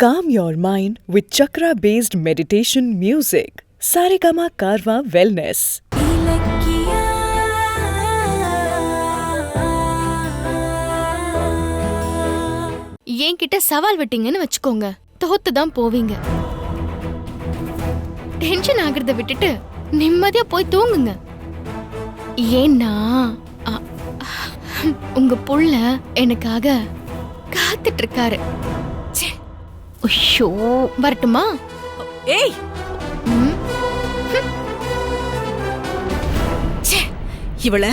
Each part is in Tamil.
Calm your mind with chakra-based meditation music. Saregama Karwa Wellness. என்கிட்ட சவால் விட்டீங்கன்னு வச்சுக்கோங்க, தோத்து தான் போவீங்க. டென்ஷன் ஆகிறத விட்டுட்டு நிம்மதியா போய் தூங்குங்க. ஏன்னா உங்க புள்ள எனக்காக காத்துட்டு இருக்காரு. ஐயோ, வரட்டுமா? ஏய், இவள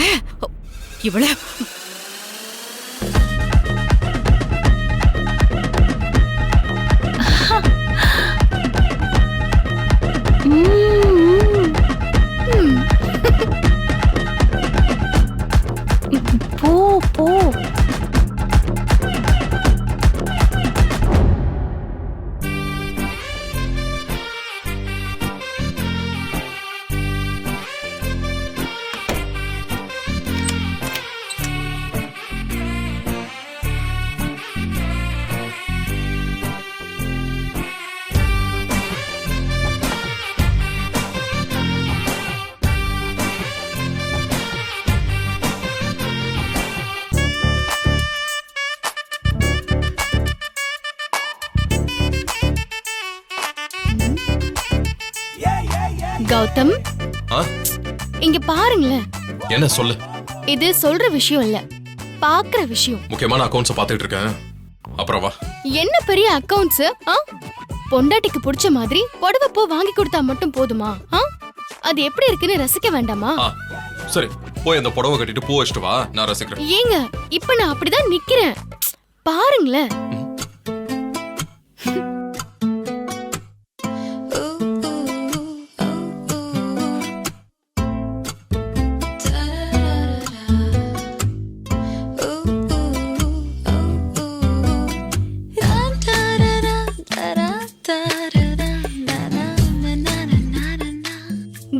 போ போ. கௌதம், இங்க பாருங்களேன். என்ன சொல்லு? இது சொல்ற விஷயம் இல்ல, பாக்குற விஷயம். முக்கியமான அக்கவுண்ட்ஸ் பாத்துட்டு இருக்கேன். அப்புறம் வா. என்ன பெரிய அக்கவுண்ட்ஸ்? பொண்டாட்டிக்கு பிடிச்ச மாதிரி புடவை பூ வாங்கி கொடுத்தா மட்டும் போதுமா? அது எப்படி இருக்குன்னு ரசிக்க வேண்டாமா? சரி, போய் அந்த புடவை கட்டிட்டு பூ வச்சிட்டு வா, நான் ரசிக்கிறேன். ஏங்க, இப்ப நான் அப்படிதான் நிக்கிறேன், பாருங்களேன்.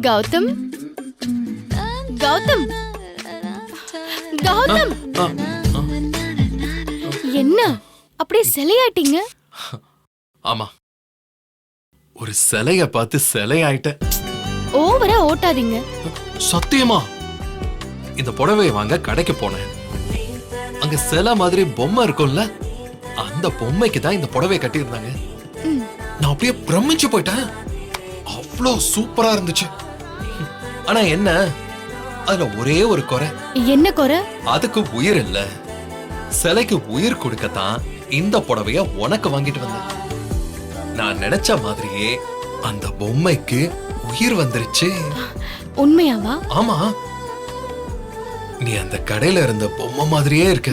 கௌதம், கௌதம், கௌதம், என்ன அப்படியே சிலையாட்டீங்க? ஆமா, ஒரு சிலைய பார்த்து சிலையாயிட்டேன். ஓவரா ஓட்டாதீங்க. சத்தியமா, இந்த புடவையை வாங்க கடைக்கு போனேன். அங்க சிலை மாதிரி பொம்மை இருக்கும்ல, அந்த பொம்மைக்கு தான் இந்த புடவையை கட்டி இருந்தாங்க. நான் அப்படியே பிரமிச்சு போயிட்டேன். அவ்வளோ சூப்பரா இருந்துச்சு. ஆனா என்ன, அதுல ஒரே ஒரு குறை. என்ன குறை? அதுக்கு உயிர் இல்ல. சிலைக்கு உயிர் கொடுக்கத்தான் இந்த புடவைய உனக்கு வாங்கிட்டு வந்தேன். நான் நினைச்ச மாதிரியே அந்த பொம்மைக்கு உயிர் வந்துருச்சு. உண்மையாவா? ஆமா, நீ அந்த கடையில இருந்த பொம்மை மாதிரியே இருக்க.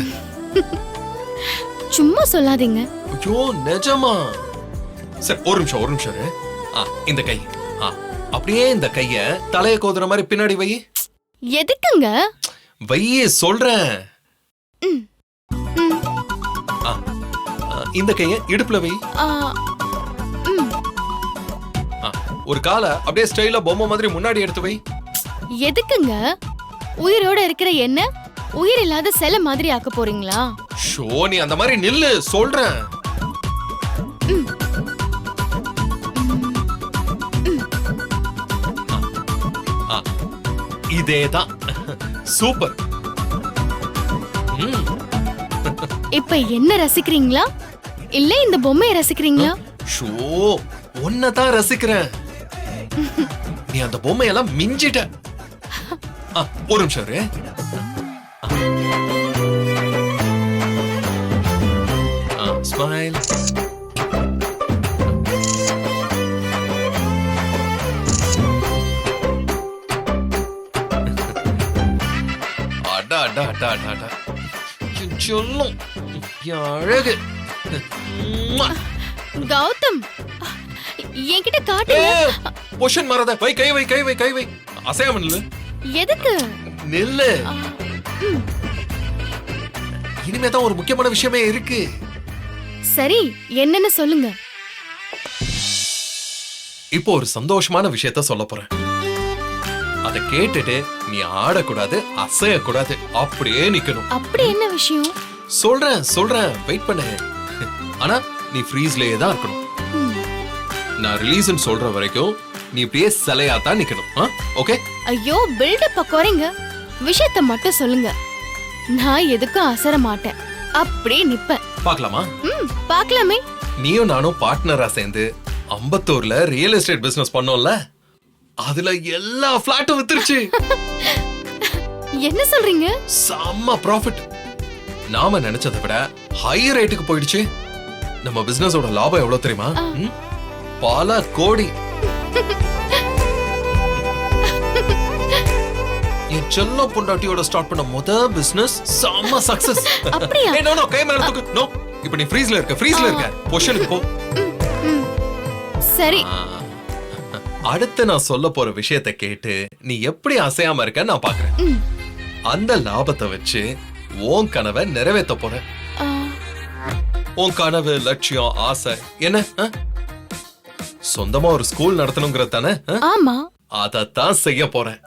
சும்மா சொல்லாதீங்க. ஐயோ, நிஜமா. சரி, ஒரு நிமிஷம் இரு. இந்த கை, அப்படியே இந்த கைய தலைய கோதுற மாதிரி பின்னாடி வை. எதுக்குங்க? வையே, சொல்றேன். இந்த கைய இடுப்புல வை. ஒரு காலை அப்படியே ஸ்டைலா பொம்மை மாதிரி முன்னாடி எடுத்து வை. எதுக்குங்க? உயிரோட இருக்கிற என்ன உயிர் இல்லாத சிலை மாதிரி ஆக்க போறீங்களா? ஷோ, நீ அந்த மாதிரி நில்லு, சொல்றேன். இதேதான், சூப்பர். இப்ப என்ன ரசிக்கிறீங்களா, இல்ல இந்த பொம்மையை ரசிக்கிறீங்களா? ஷோ, உன்னதான் ரசிக்கிறேன். நீ அந்த பொம்மையெல்லாம் மிஞ்சிட்ட. ஒரு நிமிஷம் இரு. ஸ்மைல். சொல்லும் அழகு. கௌதம், என்கிட்ட காட்டுங்க. பொஷன் மறத. வை, கை வை, கை வை, கை வை. அசையாம நில்லு. எதுக்கு? நில்லு. இனிமேதான் ஒரு முக்கியமான விஷயமே இருக்கு. சரி, என்னன்னு சொல்லுங்க. இப்போ ஒரு சந்தோஷமான விஷயத்த சொல்ல போறேன். அத கேட்டுட்டு நீ ஆடக்கூடாது, அசையக்கூடாது, அப்படியே நிக்கணும். அப்படி என்ன விஷயம்? சொல்றேன் வெயிட் பண்ணு. ஆனா நீ ஃப்ரீஸ்லயே தான் இருக்கணும். நான் ரிலீஸ்னு சொல்ற வரைக்கும் நீ இப்படியே சிலையா தான் நிக்கணும். ஓகே? ஐயோ பில்டப் குறைங்க, விஷயத்த மட்டும் சொல்லுங்க. நான் எதுக்கும் அசர மாட்டேன், அப்படியே நிப்பேன். பார்க்கலாமா? பார்க்கலாமே. நீயும் நானும் பார்ட்னரா சேர்ந்து அம்பத்தூர்ல ரியல் எஸ்டேட் பிசினஸ் பண்ணோம்ல, அதுல எல்லா பிளாட்டும் வித்துருச்சு. என்ன சொல்றீங்க? செம்ம ப்ராஃபிட். நாம நினைச்சதை விட ஹை ரேட்டுக்கு போயிடுச்சு. நம்ம பிசினஸோட லாபம் எவ்வளவு தெரியுமா? பல கோடி. என் செல்ல பொண்டாட்டியோட ஸ்டார்ட் பண்ண முதல் பிசினஸ் செம்ம சக்சஸ். அப்படியா? நோ நோ, கை மேல தூக்கு. நோ, இப்போ நீ ஃப்ரீஸ்ல இருக்க. பொசிஷனுக்கு போ. சரி. அடுத்து நான் சொல்ல போற விஷயத்தை கேட்டு நீ எப்படி அசையாம இருக்க நான் பாக்குறேன். அந்த லாபத்தை வச்சு உன் கனவை நிறைவேற்ற போற. உன் கனவு, லட்சியம், ஆசை என்ன? சொந்தமா ஒரு ஸ்கூல் நடத்தணுங்கிறது தானே? ஆமா. அதத்தான் செய்ய போறேன்.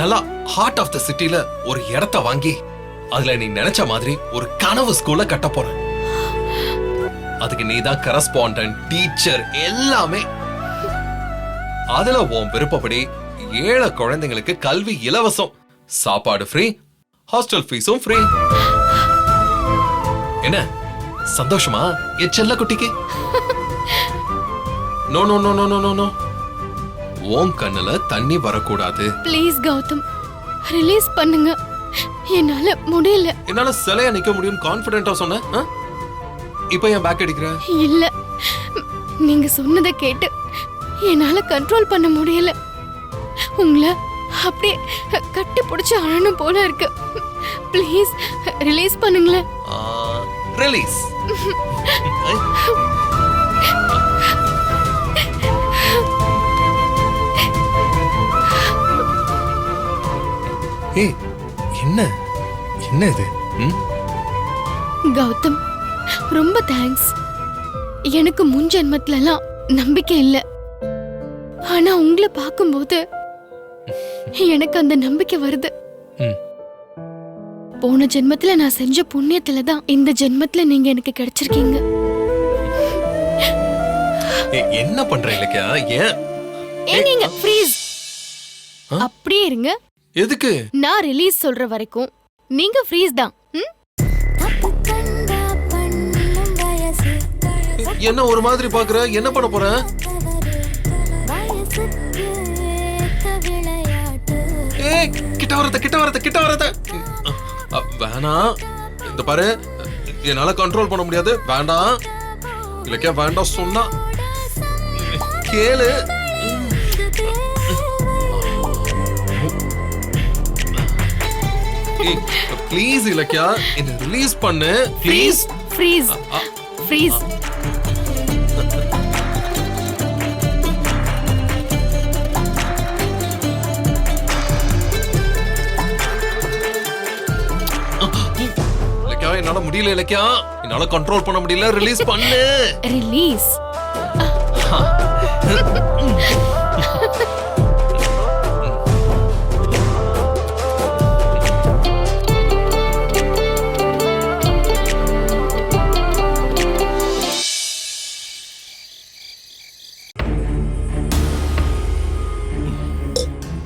நல்லா ஹார்ட் ஆஃப் த சிட்டில ஒரு இடத்தை வாங்கி அதுல நீ நினைச்ச மாதிரி ஒரு கனவு ஸ்கூல்ல கட்ட போற. அதுக்கு நீதான் கரஸ்பாண்டன்ட், டீச்சர் எல்லாமே. அதுல உன் விருப்பப்படி ஏழை குழந்தைங்களுக்கு கல்வி இலவசம், சாப்பாடு ஃப்ரீ, ஹாஸ்டல் ஃபீஸும் ஃப்ரீ. என்ன சந்தோஷமா என் செல்ல குட்டிக்கு? No no no no no no, உன் கண்ணுல தண்ணி வரக்கூடாது. ப்ளீஸ் கௌதம், ரிலீஸ் பண்ணுங்க. என்னால முடியல. என்னால சிலையா நிக்க முடியும் கான்ஃபிடென்ட்டா சொன்ன. இப்ப என் பேக் அடிக்கிற? இல்ல, நீங்க சொன்னதை கேட்டு என்னால கண்ட்ரோல் பண்ண முடியல. உங்களை அப்படியே கட்டி பிடிச்சு அழணும் போல இருக்கு. ப்ளீஸ் ரிலீஸ் பண்ணுங்களேன். ரிலீஸ். ஏய், என்ன என்ன இது? கௌதம், ரொம்ப தேங்க்ஸ். எனக்கு முன் ஜென்மத்துலலாம் நம்பிக்கை இல்ல, ஆனா உங்களை பார்க்கும்போது எனக்கு அந்த நம்பிக்கை வருது. போன ஜென்மத்துல நான் செஞ்ச புண்ணியத்துல தான் இந்த ஜென்மத்துல நீங்க எனக்கு கிடைச்சிருக்கீங்க. என்ன பண்ற இலக்கியா? நீங்க ஃப்ரீஸ் அப்படியே இருங்க. எதுக்கு? நான் ரிலீஸ் சொல்ற வரைக்கும் நீங்க ஃப்ரீஸ் தான். என்ன ஒரு மாதிரி பாக்குற? என்ன பண்ண போற? ஏய், கிட்ட வரத. வேணாம். இந்த பாரு, என்னால கண்ட்ரோல் பண்ண முடியாது. வேண்டாம் இலக்கியா, வேண்டாம் சொன்னா கேளு. ப்ளீஸ் இலக்கியா, என்ன ரிலீஸ் பண்ணு ப்ளீஸ். Freeze freeze. இலக்கியா, என்னால முடியல இலக்கியா, என்னால கண்ட்ரோல் பண்ண முடியல. ரிலீஸ் பண்ணு. ரிலீஸ்.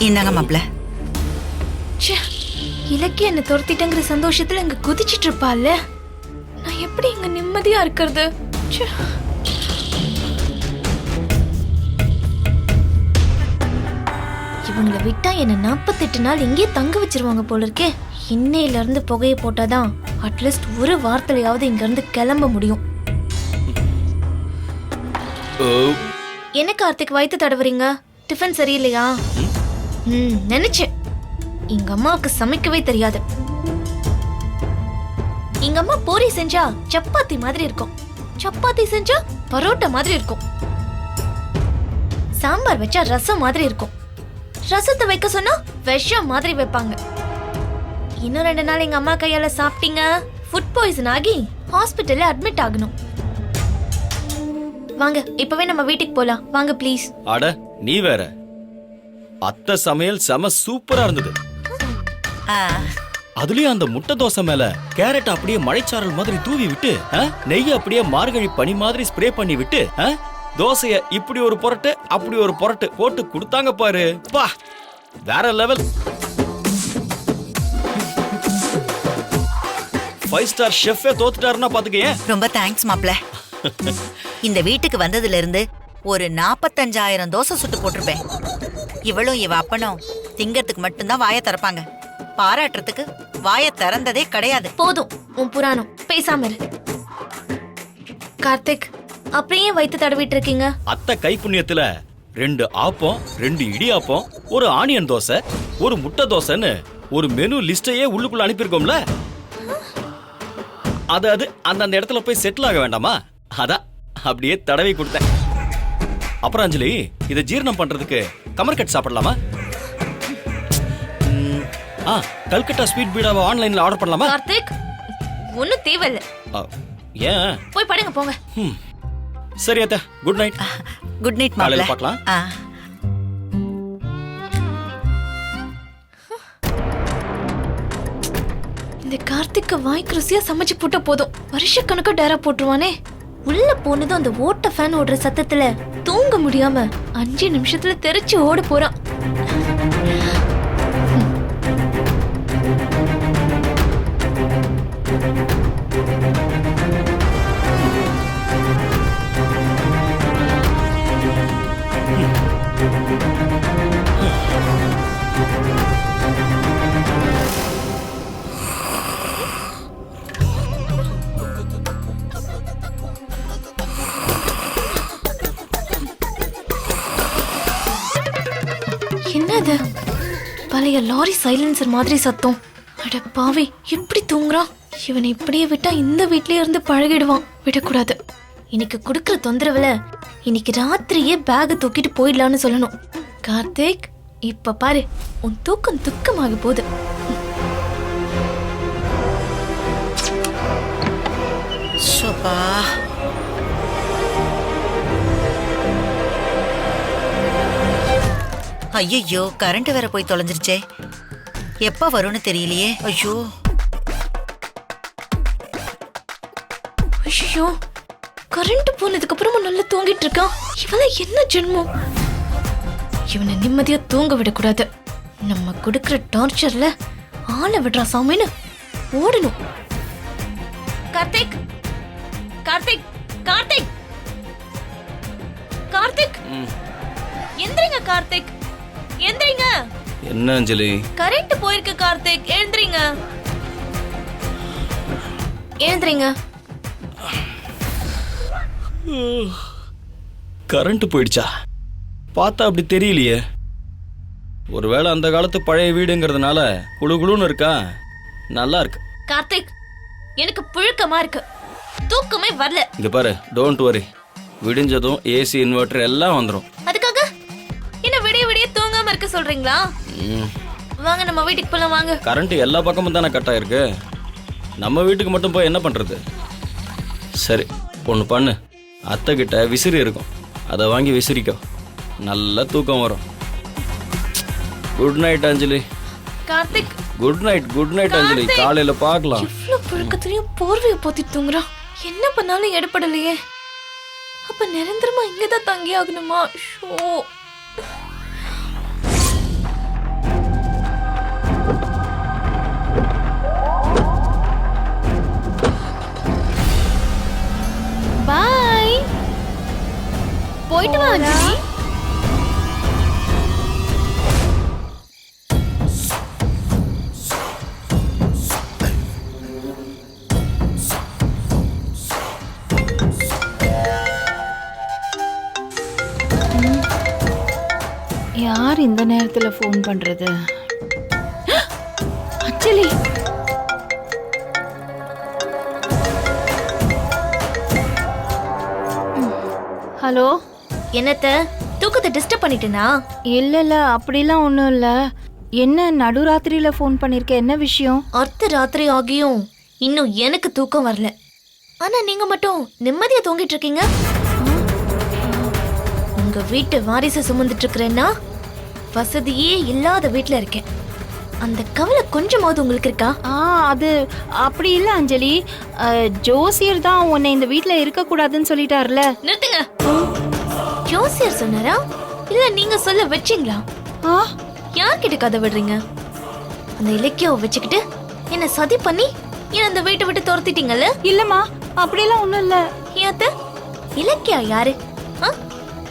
இந்தாங்க மாப்ள. இலக்கிய என்ன துரத்திட்டங்கிற சந்தோஷத்துல இங்க குதிச்சிட்டு இருப்பாள்ல, நான் எப்படி இங்க நிம்மதியா இருக்கிறது? இவங்களை விட்டா என்ன 48 நாள் இங்கே தங்க வச்சிருவாங்க போல இருக்கே. இன்னையில இருந்து புகையை போட்டாதான் அட்லீஸ்ட் ஒரு வார்த்தையாவது இங்க இருந்து கிளம்ப முடியும். என்ன கார்த்திக் வயித்து தடவுறீங்க? டிஃபன் சரியில்லையா? நினைச்சேன். எங்க அம்மாவுக்கு சமைக்கவே தெரியாது. எங்க அம்மா பூரி செஞ்சா சப்பாத்தி மாதிரி இருக்கும், சப்பாத்தி செஞ்சா பரோட்டா மாதிரி இருக்கும், சாம்பார் வச்சா ரசம் மாதிரி இருக்கும், ரசத்தை வைக்க சொன்னா விஷம் மாதிரி வைப்பாங்க. இன்னும் 2 நாள் எங்க அம்மா கையால சாப்பிட்டீங்க, ஃபுட் பாய்சன் ஆகி ஹாஸ்பிட்டல்ல அட்மிட் ஆகணும். வாங்க இப்பவே நம்ம வீட்டுக்கு போலாம் வாங்க ப்ளீஸ். அட நீ வேற, அத்தை சமையல் செம சூப்பரா இருந்தது. அதுலயும் அந்த முட்டை தோசை மேல கேரட் அப்படியே மழைச்சாரல் மாதிரி தூவி விட்டு நெய் அப்படியே மார்கழி பனி மாதிரி ஸ்ப்ரே பண்ணி விட்டு தோசைய இப்படி ஒரு புரட்டு அப்படி ஒரு புரட்டு போட்டு கொடுத்தாங்க பாரு. பா, வேற லெவல். 5 ஸ்டார் ஷெஃபே தோத்துட்டாருன்னா பாத்துக்கேன். ரொம்ப தேங்க்ஸ் மாப்ள. இந்த வீட்டுக்கு வந்ததுல இருந்து ஒரு 45,000 தோசை சுட்டு போட்டிருப்பேன். இவளும் இவ அப்பனும் திங்கறதுக்கு மட்டும்தான் வாயை திறப்பாங்க, பாராட்டுறதுக்கு வாயை திறந்ததே கிடையாது. போதும் உன் புராணம், பேசாம இரு. கார்த்திக், அப்படியே வயித்து தடவிட்டு இருக்கீங்க? அத்தை கைப்புண்ணியத்துல 2 ஆப்பம், 2 இடியாப்பம், ஒரு ஆனியன் தோசை, ஒரு முட்டை தோசைன்னு ஒரு மெனு லிஸ்டையே உள்ளுக்குள்ள அனுப்பியிருக்கோம்ல. அது அந்த இடத்துல போய் செட்டில் ஆக வேண்டாமா? அதான் அப்படியே தடவை கொடுத்தேன். அப்புறம் அஞ்சலி, இதை ஜீரணம் பண்றதுக்கு கமர்கட் சாப்பிடலாமா? கல்கட்டா ஸ்வீட் பீடாவை ஆன்லைன்ல ஆர்டர் பண்ணலாமா? கார்த்திக், ஒன்னும் தேவையில்ல. ஏன்? போய் படுங்க போங்க. சரி அத்தை, குட் நைட். குட் நைட் மாப்ள. பார்க்கலாம். இந்த கார்த்திக் வாய்க்கு ருசியா சமைச்சு போட்ட போதும் வருஷக்கணக்கா டேரா போட்டுருவானே. உள்ள போனதும் அந்த ஓட்ட ஃபேன் ஓடுற சத்தத்துல தூங்க முடியாம 5 நிமிஷத்துல தெரிச்சு ஓட போறான். என்னது? பழைய லாரி சைலன்சர் மாதிரி சத்தம். அட பாவி, எப்படி தூங்குறான்? இவனை இப்படியே விட்டா இந்த வீட்லயே இருந்து பழகிடுவான். விடக்கூடாது. இன்னைக்கு கொடுக்கற தொந்தரவுல இன்னைக்கு ராத்திரியே பேக தூக்கிட்டு போயிடலான்னு சொல்லணும். கார்த்திக், இப்ப பாரு, உன் தூக்கம் துக்கமாக போகுது. ஷோபா, ஐயோ, கரண்ட் வேற போய் தொலைஞ்சிருச்சே. எப்ப வரும்னு தெரியலையே. ஐயோ ஐயோ, கரண்ட் போனதுக்கு அப்புறமா நல்லா தூங்கிட்டு இருக்கான். இவள என்ன ஜென்மம்? இவனை நிம்மதியா தூங்க விடக்கூடாது. நம்ம கொடுக்கற டார்ச்சர்ல ஆள விடுறா சாமின்னு ஓடணும். கார்த்திக், கார்த்திக், கார்த்திக், கார்த்திக், எந்திரிங்க கார்த்திக், எந்திரிங்க. என்ன அஞ்சலி? கரண்ட் போயிருக்கு கார்த்திக், எழுந்திரிங்க, எழுந்திரிங்க. கரண்ட் போயிடுச்சா? பார்த்தா அப்படி தெரியலையே. ஒருவேளை அந்த காலத்து பழைய வீடுங்கிறதுனால குளுகுளுன்னு இருக்கா? நல்லா இருக்கு. கார்த்திக், எனக்கு புழுக்கமா இருக்கு, தூக்கமே வரல. இங்க பாரு, டோன்ட் வரி, விடிஞ்சதும் ஏசி இன்வெர்டர் எல்லாம் வந்துடும். அதுக்காக என்ன விடிய விடிய தூங்காம இருக்க சொல்றீங்களா? வாங்க நம்ம வீட்டுக்கு போலாம், வாங்க. கரண்ட் எல்லா பக்கமும் தானே கட் ஆயிருக்கு. நம்ம வீட்டுக்கு மட்டும் போய் என்ன பண்றது? சரி, ஒன்று பண்ணு, அத்தை கிட்ட விசிறி இருக்கும், அதை வாங்கி விசிறிக்கோ, நல்ல தூக்கம் வரும். Good night Anjali. Karthik, good night. Good night Anjali, காலையில பார்க்கலாம். இவ்வளவு புழுக்கத்திலையும் போர்வையை போத்தி தூங்குறான். என்ன பண்ணாலும் எடுபடலையே. அப்ப நிரந்தரமா இங்கதான் தங்கி ஆகணுமா? ஷோ. பாய், போயிட்டு வா அஞ்சலி. யார் இந்த நேரத்துல ஃபோன் பண்றது? அஞ்சலி, ஹலோ. என்னத்த, தூக்கத்தை டிஸ்டர்ப் பண்ணிட்டேனா? இல்ல, அப்படிலாம் ஒன்றும் இல்லை. என்ன நடுராத்திரியில ஃபோன் பண்ணிருக்க, என்ன விஷயம்? அர்த்த ராத்திரி ஆகியும் இன்னும் எனக்கு தூக்கம் வரல. ஆனா நீங்க மட்டும் நிம்மதியா தூங்கிட்டு இருக்கீங்க. உங்க வீட்டு வாரிசு சுமந்துட்டு இருக்கிறேன்னா வசதியே இல்லாத வீட்டுல இருக்கேன். அந்த கவலை கொஞ்சமாவது உங்களுக்கு இருக்கா? அது அப்படி இல்ல அஞ்சலி. ஜோசியர் தான் உன்னை இந்த வீட்ல இருக்க கூடாதுன்னு சொல்லிட்டாருல. நிறுத்துங்க. ஜோசியர் சொன்னாரா இல்ல நீங்க சொல்ல வச்சீங்களா? யார்கிட்ட கதை விடுறீங்க? அந்த இலக்கியாவை வச்சுக்கிட்டு என்ன சதி பண்ணி என்ன அந்த வீட்டை விட்டு துரத்திட்டீங்கல்ல? இல்லம்மா, அப்படியெல்லாம் ஒண்ணும் இல்ல. ஏத்த இலக்கியா யாரு?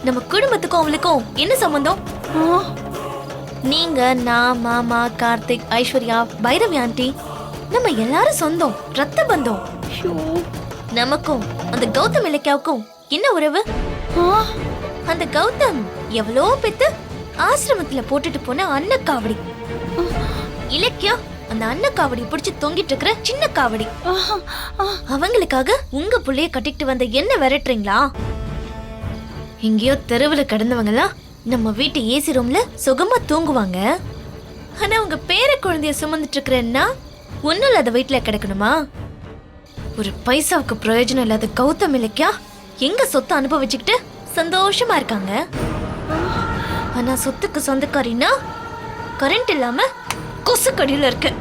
நம்ம குடும்பத்துக்கும் அவளுக்கும் என்ன சம்பந்தம்? நீங்க, நான், மாமா, கார்த்திக், ஐஸ்வர்யா, பைரவி ஆண்டி, நம்ம எல்லாரும் சொந்தம், ரத்த பந்தம். நமக்கும் அந்த கௌதம் இலக்கியாவுக்கும் என்ன உறவு? அந்த கௌதம் எவ்வளோ பெத்து ஆசிரமத்துல போட்டுட்டு போன அன்னக்காவடி. இலக்கியா அந்த அன்னக்காவடி பிடிச்சு தொங்கிட்டு இருக்கிற சின்ன காவடி. அவங்களுக்காக உங்க புள்ளைய கட்டிட்டு வந்த என்ன விரட்டுறீங்களா? எங்கேயோ தெருவுல கிடந்தவங்கலாம் நம்ம வீட்டு ஏசி ரூம்ல சுகமா தூங்குவாங்க. ஆனா உங்க பேர குழந்தைய சுமந்துட்டு இருக்கிறேன்னா ஒன்னும் இல்லாத வீட்டுல கிடக்கணுமா? ஒரு பைசாவுக்கு பிரயோஜனம் இல்லாத கௌதம் இலக்கியா எங்க சொத்தை அனுபவிச்சுக்கிட்டு சந்தோஷமா இருக்காங்க. ஆனா சொத்துக்கு சொந்தக்காரின்னா கரண்ட் இல்லாம கொசுக்கடியில இருக்கு.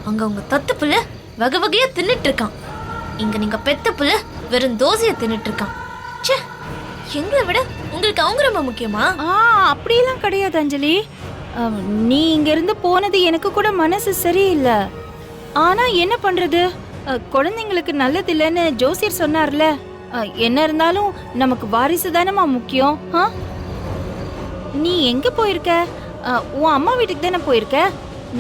அங்க உங்க தத்து புள்ள வகை வகையா தின்னுட்டு இருக்கான். இங்க நீங்க பெத்த புள்ள வெறும் தோசைய தின்னுட்டு இருக்கான். ச்சே, எங்களை விட உங்களுக்கு அவங்க ரொம்ப முக்கியமா? அப்படியெல்லாம் கிடையாது அஞ்சலி. நீ இங்க இருந்து போனது எனக்கு கூட மனசு சரியில்லை. ஆனா என்ன பண்றது, குழந்தைங்களுக்கு நல்லது இல்லைன்னு ஜோசியர் சொன்னார்ல. என்ன இருந்தாலும் நமக்கு வாரிசு தானேமா முக்கியம். நீ எங்க போயிருக்க? உன் அம்மா வீட்டுக்கு தானே போயிருக்க.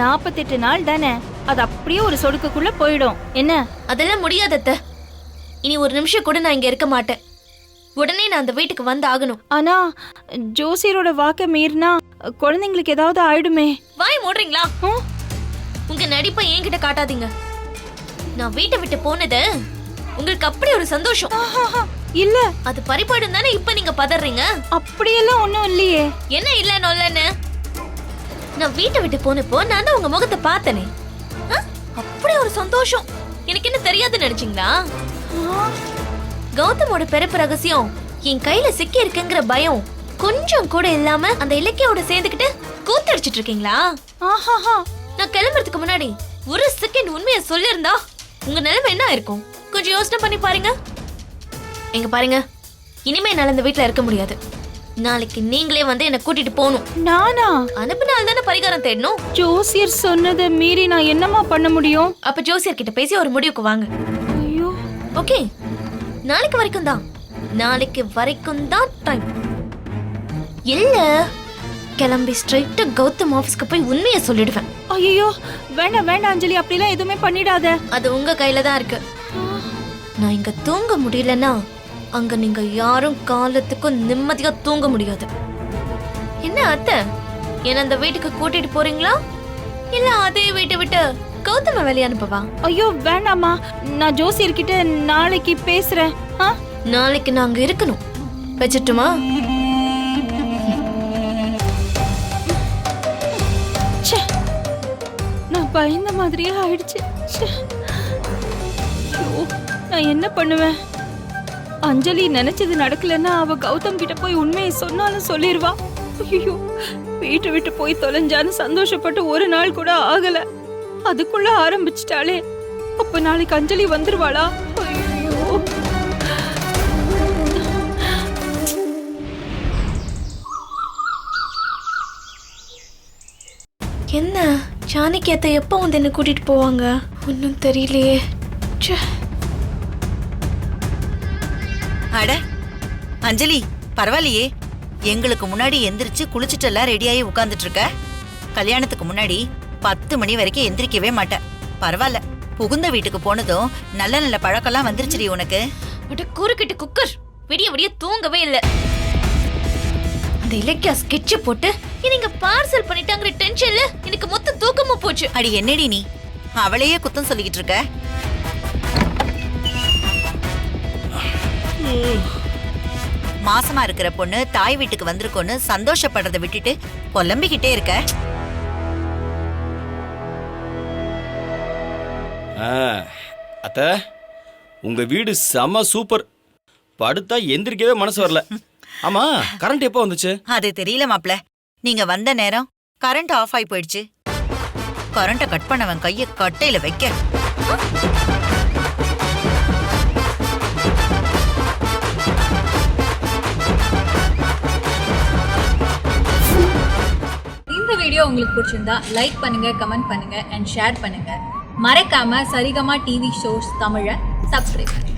48 நாள் தானே, அது அப்படியே ஒரு சொடுக்குக்குள்ள போயிடும். என்ன? அதெல்லாம் முடியாதத்த. இனி ஒரு நிமிஷம் கூட நான் இங்க இருக்க மாட்டேன். உடனே நான் அந்த வீட்டுக்கு வந்து ஆகணும். ஆனா ஜோசியரோட வாக்க மீறினா குழந்தைங்களுக்கு ஏதாவது ஆயிடுமே. வாய் மூடுறீங்களா? உங்க நடிப்பை என்கிட்ட காட்டாதீங்க. நான் வீட்டை விட்டு போனது உங்களுக்கு அப்படி ஒரு சந்தோஷம் இல்ல. அது பறிப்பாடும் தானே இப்ப நீங்க பதறீங்க? அப்படியெல்லாம் ஒண்ணும் இல்லையே. என்ன இல்லன்னு? நான் வீட்டை விட்டு போனப்போ நான் தான் உங்க முகத்தை பார்த்தனே. அப்படி ஒரு சந்தோஷம். எனக்கு என்ன தெரியாதுன்னு நினைச்சீங்களா? கௌதமோட பிறப்பு ரகசியம் என் கையில சிக்கி இருக்குங்கிற பயம் கொஞ்சம் கூட இல்லாம அந்த இலக்கியோட சேர்ந்துக்கிட்டு கூத்தடிச்சிட்டு இருக்கீங்களா? நான் கிளம்புறதுக்கு முன்னாடி ஒரு செகண்ட் உண்மையை சொல்லிருந்தா உங்க நிலைமை என்ன இருக்கும் கொஞ்சம் யோசனை பண்ணி பாருங்க. எங்க பாருங்க, இனிமே என்னால இந்த வீட்டுல இருக்க முடியாது. நாளைக்கு நீங்களே வந்து என்ன கூட்டிட்டு போகணும். நானா? அனுப்புனால தானே பரிகாரம் தேடணும். ஜோசியர் சொன்னதை மீறி நான் என்னமா பண்ண முடியும்? அப்ப ஜோசியர் கிட்ட பேசி ஒரு முடிவுக்கு வாங்க. ஐயோ, ஓகே, நாளைக்கு வரைக்கும் தான். நாளைக்கு வரைக்கும் தான் டைம். இல்ல கிளம்பி ஸ்ட்ரைட்டா கௌதம் ஆபீஸ்க்கு போய் உண்மையை சொல்லிடுவேன். ஐயோ, வேண்டாம் வேண்டாம் அஞ்சலி, அப்படிலாம் எதுவுமே பண்ணிடாத. அது உங்க கையில தான் இருக்கு. நான் இங்க தூங்க முடியலன்னா அங்க நீங்க யாரும் காலத்துக்கும் நிம்மதியா தூங்க முடியாது. என்ன அத்தை, என்ன அந்த வீட்டுக்கு கூட்டிட்டு போறீங்களா இல்ல அதே வீட்டை விட்டு கௌதம வெளிய அனுப்பவா? ஐயோ வேண்டாமா, நான் ஜோசியர்கிட்ட நாளைக்கு பேசுறேன். நாளைக்கு நான் அங்க இருக்கணும். வச்சிட்டுமா? நான் பயந்த மாதிரியே ஆயிடுச்சு. நான் என்ன பண்ணுவேன்? அஞ்சலி நினைச்சது நடக்கலன்னா அவ கௌதம் கிட்ட போய் உண்மையை சொன்னாலும் சொல்லிடுவா. ஐயோ, வீட்டை விட்டு போய் தொலைஞ்சான்னு சந்தோஷப்பட்டு ஒரு நாள் கூட ஆகல, அதுக்குள்ள ஆரம்பிச்சிட்டாளே. அப்ப நாளைக்கு அஞ்சலி வந்துருவாளா? ஐயோ, என்ன ஜானகி அத்தை எப்போ வந்து என்ன கூட்டிட்டு போவாங்க? ஒன்னும் தெரியலையே. அட அஞ்சலி, பரவாயில்லையே, எங்களுக்கு முன்னாடி எந்திரிச்சு குளிச்சுட்டு எல்லாம் ரெடியாகி உட்கார்ந்துட்டு இருக்க. கல்யாணத்துக்கு முன்னாடி 10 மணி வரைக்கும் எந்திரிக்கவே மாட்டேன். பரவாயில்ல, புகுந்த வீட்டுக்கு போனதும் நல்ல நல்ல பழக்கம்லாம் வந்துருச்சுடி உனக்கு. கூறுகிட்டு குக்கர் விடிய விடிய தூங்கவே இல்லை. அந்த இலக்கியா ஸ்கெட்ச போட்டு நீங்க பார்சல் பண்ணிட்டாங்கிற டென்ஷன்ல எனக்கு மொத்த தூக்கமா போச்சு. அடி என்னடி நீ அவளையே குத்தம் சொல்லிக்கிட்டு இருக்க? மாசமா இருக்கிற பொண்ணு தாய் வீட்டுக்கு வந்திருக்கோன்னு சந்தோஷப்படுறத விட்டுட்டு புலம்பிக்கிட்டே இருக்க. அத்தை, உங்க வீடு செம சூப்பர். படுத்தா எந்திரிக்கவே மனசு வரல. ஆமா, கரண்ட் எப்போ வந்துச்சு? அது தெரியல மாப்ள, நீங்க வந்த நேரம் கரண்ட் ஆஃப் ஆகி போயிடுச்சு. கரண்ட கட் பண்ணவன் கைய கட்டையில வைக்க. இந்த வீடியோ உங்களுக்கு பிடிச்சிருந்தா லைக் பண்ணுங்க, கமெண்ட் பண்ணுங்க அண்ட் ஷேர் பண்ணுங்க. மறக்காம சரிகமா டிவி ஷோஸ் தமிழை சப்ஸ்கிரைப் பண்ணுங்க.